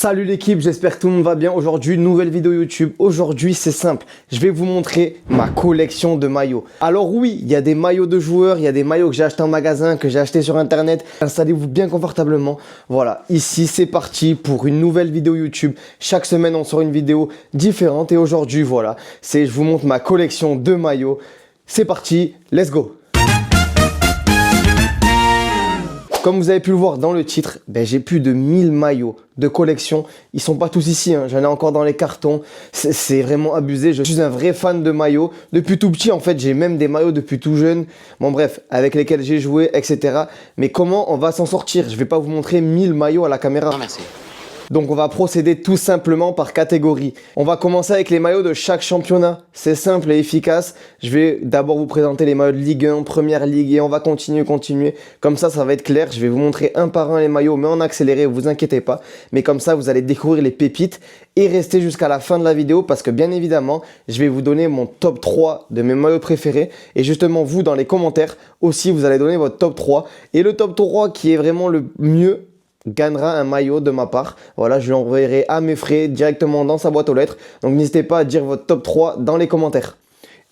Salut l'équipe, j'espère que tout le monde va bien. Aujourd'hui, nouvelle vidéo YouTube. Aujourd'hui, c'est simple. Je vais vous montrer ma collection de maillots. Alors oui, il y a des maillots de joueurs, il y a des maillots que j'ai achetés en magasin, que j'ai achetés sur internet. Installez-vous bien confortablement. Voilà, ici c'est parti pour une nouvelle vidéo YouTube. Chaque semaine, on sort une vidéo différente. Et aujourd'hui, voilà, je vous montre ma collection de maillots. C'est parti, let's go! Comme vous avez pu le voir dans le titre, j'ai plus de 1000 maillots de collection. Ils sont pas tous ici, hein. J'en ai encore dans les cartons. C'est vraiment abusé. Je suis un vrai fan de maillots. Depuis tout petit, en fait, j'ai même des maillots depuis tout jeune. Bon bref, avec lesquels j'ai joué, etc. Mais comment on va s'en sortir? Je vais pas vous montrer 1000 maillots à la caméra. Merci. Donc on va procéder tout simplement par catégorie. On va commencer avec les maillots de chaque championnat. C'est simple et efficace. Je vais d'abord vous présenter les maillots de Ligue 1, Première Ligue et on va continuer. Comme ça va être clair. Je vais vous montrer un par un les maillots, mais en accéléré, vous inquiétez pas. Mais comme ça, vous allez découvrir les pépites et rester jusqu'à la fin de la vidéo parce que bien évidemment, je vais vous donner mon top 3 de mes maillots préférés. Et justement, vous, dans les commentaires aussi, vous allez donner votre top 3. Et le top 3 qui est vraiment le mieux gagnera un maillot de ma part. Voilà, je l'enverrai à mes frais directement dans sa boîte aux lettres. Donc n'hésitez pas à dire votre top 3 dans les commentaires.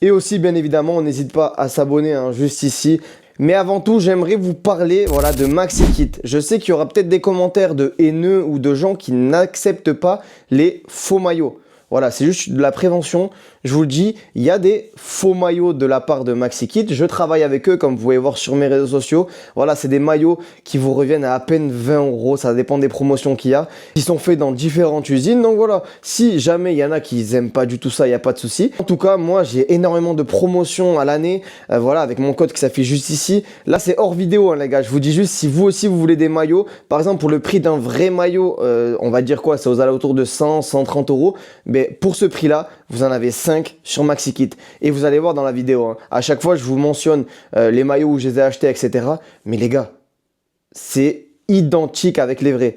Et aussi, bien évidemment, on n'hésite pas à s'abonner juste ici. Mais avant tout, j'aimerais vous parler de MaxiKit. Je sais qu'il y aura peut-être des commentaires de haineux ou de gens qui n'acceptent pas les faux maillots. Voilà, c'est juste de la prévention. Je vous le dis, il y a des faux maillots de la part de MaxiKit. Je travaille avec eux, comme vous pouvez voir sur mes réseaux sociaux. Voilà, c'est des maillots qui vous reviennent à peine 20 €. Ça dépend des promotions qu'il y a. Ils sont faits dans différentes usines. Donc voilà, si jamais il y en a qui n'aiment pas du tout ça, il n'y a pas de souci. En tout cas, moi, j'ai énormément de promotions à l'année. Voilà, avec mon code qui s'affiche juste ici. Là, c'est hors vidéo, hein, les gars. Je vous dis juste, si vous aussi, vous voulez des maillots, par exemple, pour le prix d'un vrai maillot, on va dire quoi, c'est aux alentours de 100, 130 €. Mais pour ce prix-là, vous en avez 5 sur MaxiKit. Et vous allez voir dans la vidéo, hein, à chaque fois, je vous mentionne les maillots où je les ai achetés, etc. Mais les gars, c'est identique avec les vrais.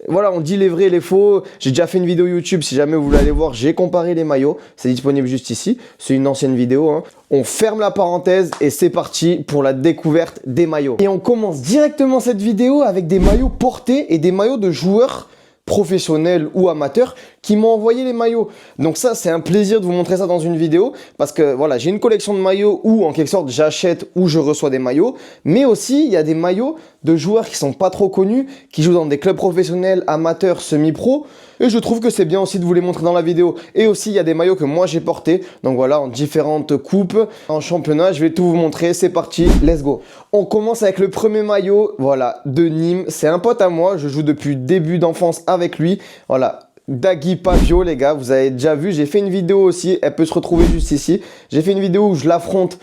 Voilà, on dit les vrais et les faux. J'ai déjà fait une vidéo YouTube, si jamais vous voulez aller voir, j'ai comparé les maillots. C'est disponible juste ici. C'est une ancienne vidéo, hein. On ferme la parenthèse et c'est parti pour la découverte des maillots. Et on commence directement cette vidéo avec des maillots portés et des maillots de joueurs professionnels ou amateurs qui m'ont envoyé les maillots. Donc ça, c'est un plaisir de vous montrer ça dans une vidéo parce que voilà, j'ai une collection de maillots où en quelque sorte j'achète ou je reçois des maillots, mais aussi il y a des maillots de joueurs qui sont pas trop connus, qui jouent dans des clubs professionnels, amateurs, semi-pro, et je trouve que c'est bien aussi de vous les montrer dans la vidéo. Et aussi il y a des maillots que moi j'ai portés, donc voilà, en différentes coupes, en championnat, je vais tout vous montrer, c'est parti, let's go. On commence avec le premier maillot, voilà, de Nîmes, c'est un pote à moi, je joue depuis début d'enfance avec lui, voilà. Dagui Pavio, les gars, vous avez déjà vu, j'ai fait une vidéo aussi, elle peut se retrouver juste ici. J'ai fait une vidéo où je l'affronte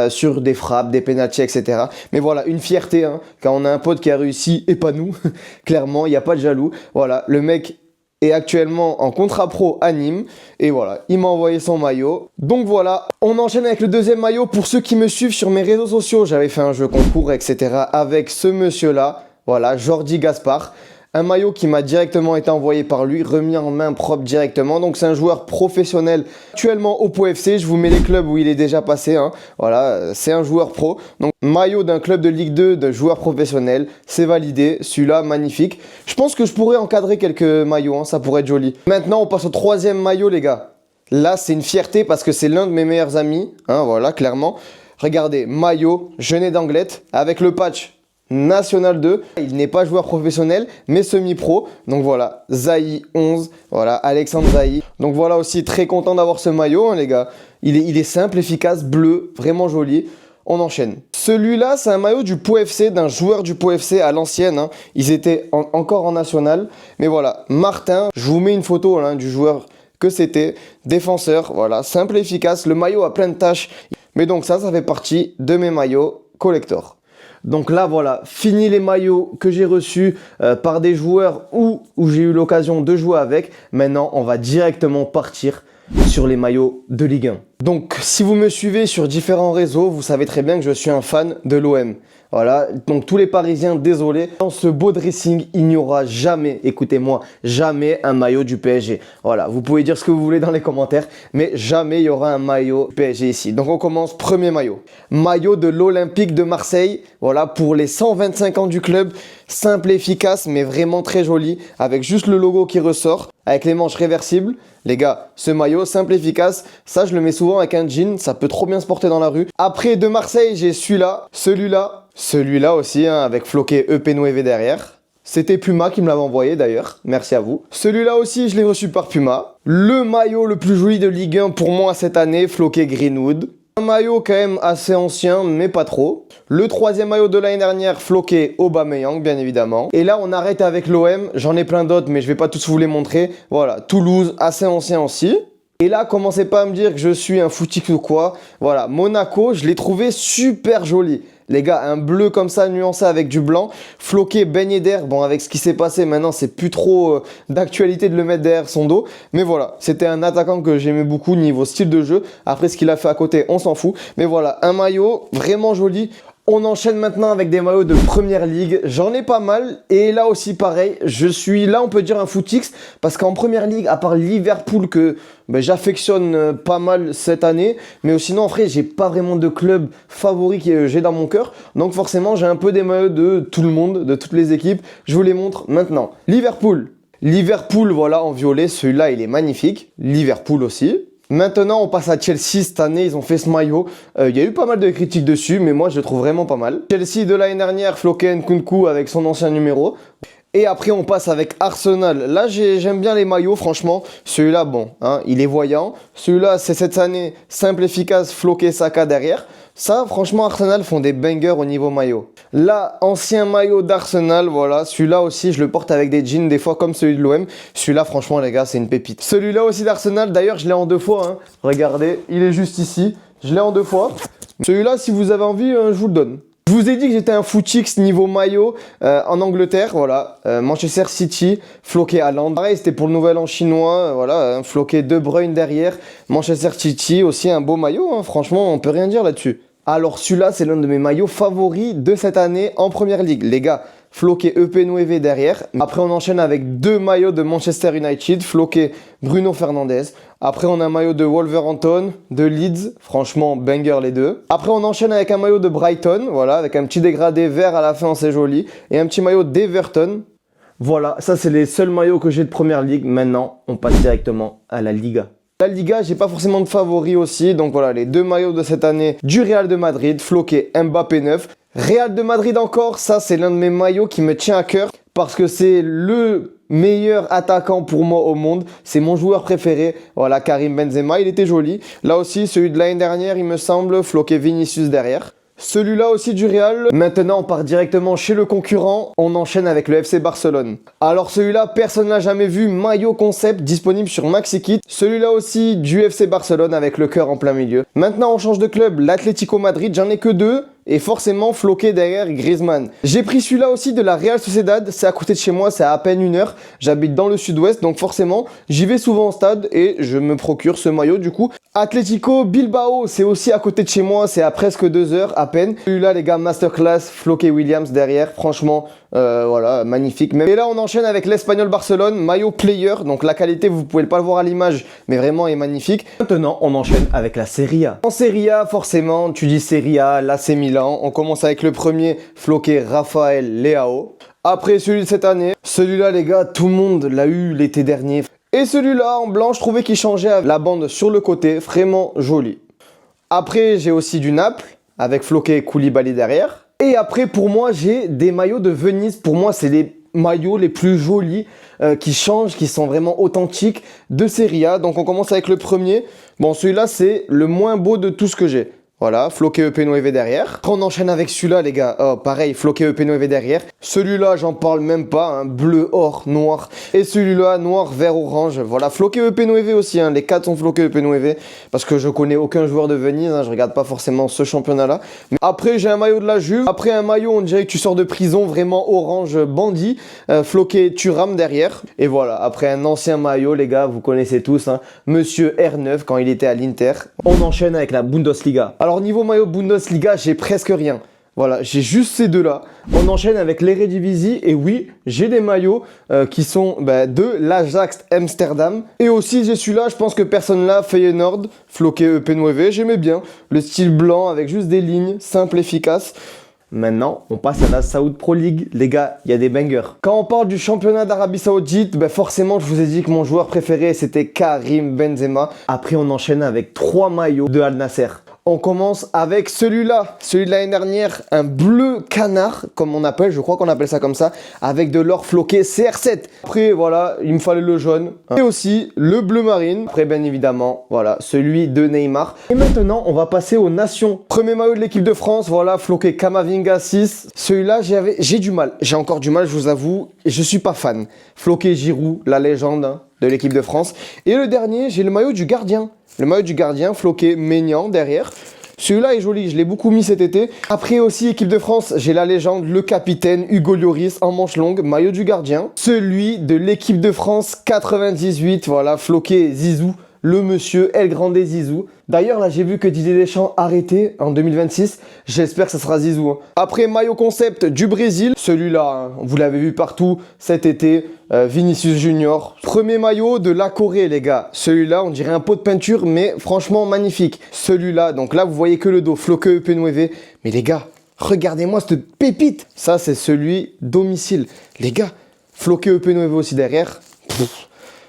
sur des frappes, des pénaltys, etc. Mais voilà, une fierté, hein, quand on a un pote qui a réussi et pas nous, clairement, il n'y a pas de jaloux. Voilà, le mec est actuellement en contrat pro à Nîmes et voilà, il m'a envoyé son maillot. Donc voilà, on enchaîne avec le deuxième maillot. Pour ceux qui me suivent sur mes réseaux sociaux, j'avais fait un jeu concours, etc. avec ce monsieur-là, voilà, Jordi Gaspard. Un maillot qui m'a directement été envoyé par lui, remis en main propre directement. Donc c'est un joueur professionnel actuellement au Pau FC. Je vous mets les clubs où il est déjà passé, hein. Voilà, c'est un joueur pro. Donc maillot d'un club de Ligue 2 de joueur professionnel. C'est validé. Celui-là, magnifique. Je pense que je pourrais encadrer quelques maillots, hein. Ça pourrait être joli. Maintenant, on passe au troisième maillot, les gars. Là, c'est une fierté parce que c'est l'un de mes meilleurs amis, hein, voilà, clairement. Regardez, maillot, Genet d'Anglet avec le patch National 2, il n'est pas joueur professionnel mais semi-pro, donc voilà, Zaï 11, voilà, Alexandre Zaï. Donc voilà aussi, très content d'avoir ce maillot, hein, les gars. Il est simple, efficace, bleu, vraiment joli. On enchaîne. Celui-là, c'est un maillot du Pau FC, d'un joueur du Pau FC à l'ancienne, hein. Ils étaient encore en national, mais voilà, Martin, je vous mets une photo hein, du joueur que c'était, défenseur, voilà, simple et efficace. Le maillot a plein de taches, mais donc ça fait partie de mes maillots collector. Donc là, voilà, fini les maillots que j'ai reçus par des joueurs où j'ai eu l'occasion de jouer avec. Maintenant, on va directement partir sur les maillots de Ligue 1. Donc, si vous me suivez sur différents réseaux, vous savez très bien que je suis un fan de l'OM. Voilà, donc tous les Parisiens, désolé. Dans ce beau dressing, il n'y aura jamais, écoutez-moi, jamais un maillot du PSG. Voilà, vous pouvez dire ce que vous voulez dans les commentaires, mais jamais il y aura un maillot PSG ici. Donc on commence, premier maillot. Maillot de l'Olympique de Marseille, voilà, pour les 125 ans du club. Simple et efficace, mais vraiment très joli, avec juste le logo qui ressort, avec les manches réversibles. Les gars, ce maillot, simple et efficace, ça je le mets souvent avec un jean, ça peut trop bien se porter dans la rue. Après, de Marseille, j'ai celui-là aussi, hein, avec floqué EP Nueve derrière. C'était Puma qui me l'avait envoyé d'ailleurs, merci à vous. Celui-là aussi, je l'ai reçu par Puma. Le maillot le plus joli de Ligue 1 pour moi cette année, floqué Greenwood. Un maillot quand même assez ancien, mais pas trop. Le troisième maillot de l'année dernière, floqué Aubameyang, bien évidemment. Et là, on arrête avec l'OM. J'en ai plein d'autres, mais je vais pas tous vous les montrer. Voilà, Toulouse, assez ancien aussi. Et là, commencez pas à me dire que je suis un footix ou quoi. Voilà, Monaco, je l'ai trouvé super joli. Les gars, un bleu comme ça, nuancé avec du blanc, floqué Ben Yedder. Bon, avec ce qui s'est passé, maintenant, c'est plus trop d'actualité de le mettre derrière son dos. Mais voilà, c'était un attaquant que j'aimais beaucoup niveau style de jeu. Après, ce qu'il a fait à côté, on s'en fout. Mais voilà, un maillot vraiment joli. On enchaîne maintenant avec des maillots de Première Ligue. J'en ai pas mal. Et là aussi, pareil, je suis là, on peut dire un footix. Parce qu'en Première Ligue, à part Liverpool que j'affectionne pas mal cette année. Mais sinon, en vrai, j'ai pas vraiment de club favori que j'ai dans mon cœur. Donc forcément, j'ai un peu des maillots de tout le monde, de toutes les équipes. Je vous les montre maintenant. Liverpool, voilà, en violet. Celui-là, il est magnifique. Liverpool aussi. Maintenant, on passe à Chelsea. Cette année, ils ont fait ce maillot. Il y a eu pas mal de critiques dessus, mais moi, je le trouve vraiment pas mal. Chelsea de l'année dernière, floqué Nkunku avec son ancien numéro. Et après, on passe avec Arsenal. Là, j'aime bien les maillots, franchement. Celui-là, bon, hein, il est voyant. Celui-là, c'est cette année, simple, efficace, floqué Saka derrière. Ça, franchement, Arsenal font des bangers au niveau maillot. Là, ancien maillot d'Arsenal, voilà. Celui-là aussi, je le porte avec des jeans, des fois comme celui de l'OM. Celui-là, franchement, les gars, c'est une pépite. Celui-là aussi d'Arsenal, d'ailleurs, je l'ai en 2 fois. Hein. Regardez, il est juste ici. Je l'ai en 2 fois. Celui-là, si vous avez envie, je vous le donne. Je vous ai dit que j'étais un footix niveau maillot en Angleterre, voilà. Manchester City, floqué Haaland. Pareil, c'était pour le nouvel an chinois, voilà, floqué De Bruyne derrière. Manchester City, aussi un beau maillot, hein, franchement, on peut rien dire là-dessus. Alors celui-là, c'est l'un de mes maillots favoris de cette année en Première Ligue. Les gars, floqué EP Nueve derrière. Après, on enchaîne avec 2 maillots de Manchester United, floqué Bruno Fernandes. Après, on a un maillot de Wolverhampton, de Leeds. Franchement, banger les deux. Après, on enchaîne avec un maillot de Brighton, voilà, avec un petit dégradé vert à la fin, c'est joli. Et un petit maillot d'Everton. Voilà, ça, c'est les seuls maillots que j'ai de Première Ligue. Maintenant, on passe directement à la Liga. La Liga, j'ai pas forcément de favoris aussi. Donc voilà, les 2 maillots de cette année du Real de Madrid, floqué Mbappé 9. Real de Madrid encore, ça c'est l'un de mes maillots qui me tient à cœur parce que c'est le meilleur attaquant pour moi au monde. C'est mon joueur préféré. Voilà, Karim Benzema, il était joli. Là aussi, celui de l'année dernière, il me semble, floqué Vinicius derrière. Celui-là aussi du Real. Maintenant, on part directement chez le concurrent. On enchaîne avec le FC Barcelone. Alors celui-là, personne ne l'a jamais vu. Maillot concept disponible sur Maxikit. Celui-là aussi du FC Barcelone avec le cœur en plein milieu. Maintenant, on change de club. L'Atlético Madrid, j'en ai que 2. Et forcément floqué derrière Griezmann. J'ai pris celui-là aussi de la Real Sociedad, c'est à côté de chez moi, c'est à peine 1 heure. J'habite dans le sud-ouest, donc forcément, j'y vais souvent au stade et je me procure ce maillot du coup. Atlético Bilbao, c'est aussi à côté de chez moi, c'est à presque 2 heures à peine. Celui-là, les gars, masterclass, floqué Williams derrière, franchement, voilà, magnifique. Et là, on enchaîne avec l'Espagnol Barcelone, maillot player, donc la qualité, vous pouvez pas le voir à l'image, mais vraiment est magnifique. Maintenant, on enchaîne avec la Serie A. En Serie A, forcément, tu dis Serie A, l'AC Milan. On commence avec le premier, floqué Raphaël Leao. Après celui de cette année. Celui-là, les gars, tout le monde l'a eu l'été dernier. Et celui-là, en blanc, je trouvais qu'il changeait la bande sur le côté. Vraiment joli. Après, j'ai aussi du Naples, avec floqué Koulibaly derrière. Et après, pour moi, j'ai des maillots de Venise. Pour moi, c'est les maillots les plus jolis qui changent, qui sont vraiment authentiques de Serie A. Donc, on commence avec le premier. Bon, celui-là, c'est le moins beau de tout ce que j'ai. Voilà, floqué EP Nueve derrière. Après, on enchaîne avec celui-là, les gars. Oh, pareil, floqué EP Nueve derrière. Celui-là, j'en parle même pas, hein. Bleu, or, noir. Et celui-là, noir, vert, orange. Voilà, floqué EP Nueve aussi, hein. Les 4 sont floqués EP Nueve. Parce que je connais aucun joueur de Venise, hein. Je regarde pas forcément ce championnat-là. Mais après, j'ai un maillot de la Juve. Après, un maillot, on dirait que tu sors de prison, vraiment orange bandit. Floqué Thuram derrière. Et voilà, après un ancien maillot, les gars, vous connaissez tous, hein. Monsieur R9 quand il était à l'Inter. On enchaîne avec la Bundesliga. Alors niveau maillot Bundesliga, j'ai presque rien. Voilà, j'ai juste ces deux-là. On enchaîne avec l'Eredivisie. Et oui, j'ai des maillots qui sont de l'Ajax Amsterdam. Et aussi, j'ai celui-là, je pense que personne l'a, Feyenoord, floqué EP Nueve. J'aimais bien le style blanc avec juste des lignes, simple, efficace. Maintenant, on passe à la Saoud Pro League. Les gars, il y a des bangers. Quand on parle du championnat d'Arabie Saoudite, forcément, je vous ai dit que mon joueur préféré, c'était Karim Benzema. Après, on enchaîne avec 3 maillots de Al Nasser. On commence avec celui-là, celui de l'année dernière, un bleu canard, comme on appelle, je crois qu'on appelle ça comme ça, avec de l'or floqué CR7. Après, voilà, il me fallait le jaune. Et aussi, le bleu marine. Après, bien évidemment, voilà, celui de Neymar. Et maintenant, on va passer aux nations. Premier maillot de l'équipe de France, voilà, floqué Kamavinga 6. Celui-là, j'ai du mal. J'ai encore du mal, je vous avoue. Je suis pas fan. Floqué Giroud, la légende, hein, de l'équipe de France. Et le dernier, j'ai le maillot du gardien. Le maillot du gardien, floqué Maignan derrière. Celui-là est joli, je l'ai beaucoup mis cet été. Après aussi, équipe de France, j'ai la légende, le capitaine Hugo Lloris en manche longue, maillot du gardien. Celui de l'équipe de France 98, voilà, floqué Zizou, le monsieur El Grande Zizou. D'ailleurs, là, j'ai vu que Didier Deschamps arrêté en 2026. J'espère que ça sera Zizou, hein. Après, maillot concept du Brésil. Celui-là, hein, vous l'avez vu partout cet été. Vinicius Junior. Premier maillot de la Corée, les gars. Celui-là, on dirait un pot de peinture, mais franchement magnifique. Celui-là, donc là, vous voyez que le dos. Floqué EP Nueve. Mais les gars, regardez-moi cette pépite. Ça, c'est celui domicile. Les gars, floqué EP Nueve aussi derrière.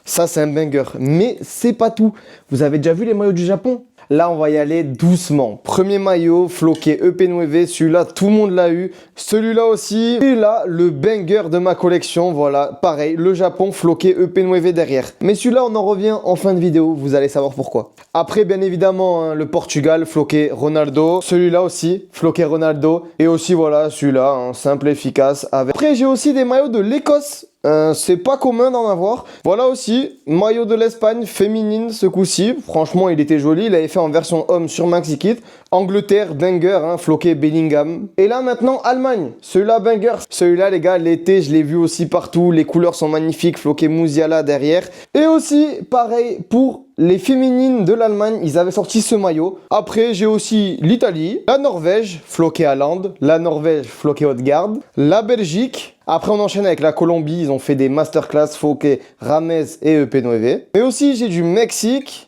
Ça, c'est un banger. Mais c'est pas tout. Vous avez déjà vu les maillots du Japon? Là, on va y aller doucement. Premier maillot, floqué EP Nueve. Celui-là, tout le monde l'a eu. Celui-là aussi. Et là, le banger de ma collection. Voilà, pareil, le Japon, floqué EP Nueve derrière. Mais celui-là, on en revient en fin de vidéo. Vous allez savoir pourquoi. Après, bien évidemment, hein, le Portugal, floqué Ronaldo. Celui-là aussi, floqué Ronaldo. Et aussi, voilà, celui-là, hein, simple, efficace. Après, j'ai aussi des maillots de l'Écosse. C'est pas commun d'en avoir. Voilà aussi, maillot de l'Espagne féminine ce coup-ci. Franchement, il était joli. Il avait fait en version homme sur MaxiKit. Angleterre, banger, hein, floqué Bellingham. Et là maintenant, Allemagne. Celui-là, banger. Celui-là, les gars, l'été, je l'ai vu aussi partout. Les couleurs sont magnifiques. Floqué Musiala derrière. Et aussi, pareil, pour les féminines de l'Allemagne, ils avaient sorti ce maillot. Après, j'ai aussi l'Italie, la Norvège, floqué Haaland, la Norvège, floqué Odegaard, la Belgique. Après, on enchaîne avec la Colombie. Ils ont fait des masterclass floqué Rames et EP Nueve. Mais aussi, j'ai du Mexique.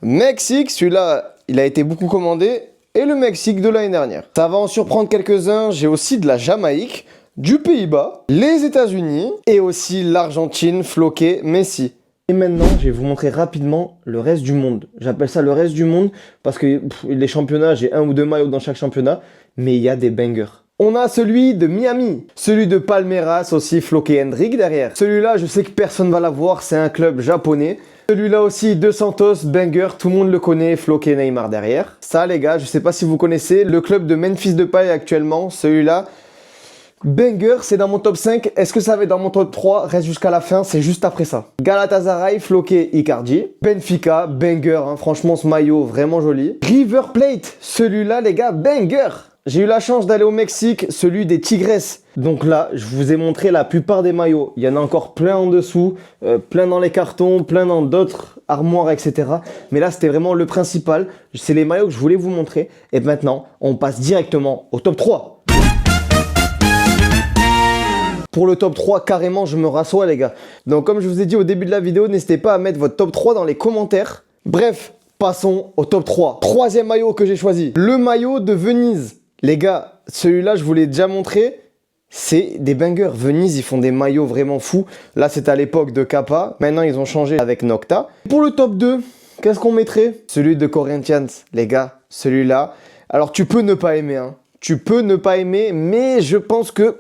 Mexique, celui-là, il a été beaucoup commandé. Et le Mexique de l'année dernière. Ça va en surprendre quelques-uns. J'ai aussi de la Jamaïque, du Pays-Bas, les États-Unis et aussi l'Argentine, floqué Messi. Et maintenant, je vais vous montrer rapidement le reste du monde. J'appelle ça le reste du monde parce que les championnats, j'ai 1 ou 2 maillots dans chaque championnat, mais il y a des bangers. On a celui de Miami, celui de Palmeiras aussi, floqué Hendrick derrière. Celui-là, je sais que personne va l'avoir, c'est un club japonais. Celui-là aussi, de Santos, banger, tout le monde le connaît, floqué Neymar derrière. Ça, les gars, je sais pas si vous connaissez, le club de Memphis Depay actuellement, celui-là, banger, c'est dans mon top 5. Est-ce que ça va être dans mon top 3? Reste jusqu'à la fin, c'est juste après ça. Galatasaray, floqué Icardi. Benfica, banger, hein, franchement ce maillot, vraiment joli. River Plate, celui-là les gars, banger. J'ai eu la chance d'aller au Mexique, celui des Tigres. Donc là, je vous ai montré la plupart des maillots. Il y en a encore plein en dessous, plein dans les cartons, plein dans d'autres armoires, etc. Mais là, c'était vraiment le principal. C'est les maillots que je voulais vous montrer. Et maintenant, on passe directement au top 3. Pour le top 3, carrément, je me rassois, les gars. Donc, comme je vous ai dit au début de la vidéo, n'hésitez pas à mettre votre top 3 dans les commentaires. Bref, passons au top 3. Troisième maillot que j'ai choisi, le maillot de Venise. Les gars, celui-là, je vous l'ai déjà montré. C'est des bangers. Venise, ils font des maillots vraiment fous. Là, c'était à l'époque de Kappa. Maintenant, ils ont changé avec Nocta. Pour le top 2, qu'est-ce qu'on mettrait? Celui de Corinthians. Les gars, celui-là. Alors, tu peux ne pas aimer, hein. Tu peux ne pas aimer, mais je pense que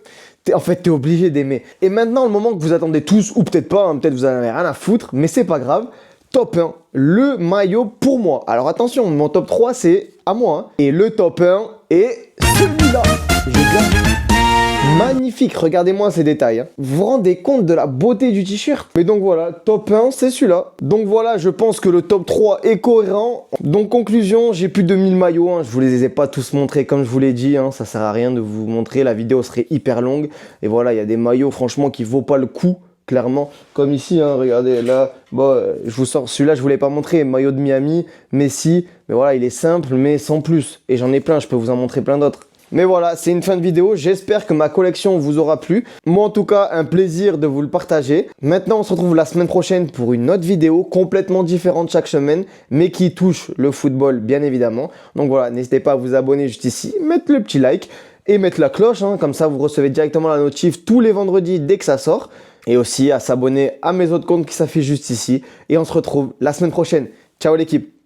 en fait, t'es obligé d'aimer. Et maintenant, le moment que vous attendez tous, ou peut-être pas, hein, peut-être vous en avez rien à foutre, mais c'est pas grave. top 1, le maillot pour moi. Alors attention, mon top 3 c'est à moi. Hein. Et le top 1 est celui-là. Je gagne. Magnifique, regardez-moi ces détails. Hein. Vous vous rendez compte de la beauté du t-shirt? Mais donc voilà, top 1, c'est celui-là. Donc voilà, je pense que le top 3 est cohérent. Donc conclusion, j'ai plus de 1000 maillots. Hein. Je vous les ai pas tous montrés comme je vous l'ai dit. Hein. Ça sert à rien de vous montrer, la vidéo serait hyper longue. Et voilà, il y a des maillots franchement qui vaut pas le coup. Clairement, comme ici, hein, regardez là, bon, je vous sors celui-là, je vous l'ai pas montré, maillot de Miami, Messi, mais voilà, il est simple, mais sans plus. Et j'en ai plein, je peux vous en montrer plein d'autres. Mais voilà, c'est une fin de vidéo, j'espère que ma collection vous aura plu. Moi en tout cas, un plaisir de vous le partager. Maintenant, on se retrouve la semaine prochaine pour une autre vidéo complètement différente chaque semaine, mais qui touche le football bien évidemment. Donc voilà, n'hésitez pas à vous abonner juste ici, mettre le petit like et mettre la cloche, hein, comme ça vous recevez directement la notif tous les vendredis dès que ça sort. Et aussi à s'abonner à mes autres comptes qui s'affichent juste ici. Et on se retrouve la semaine prochaine. Ciao l'équipe!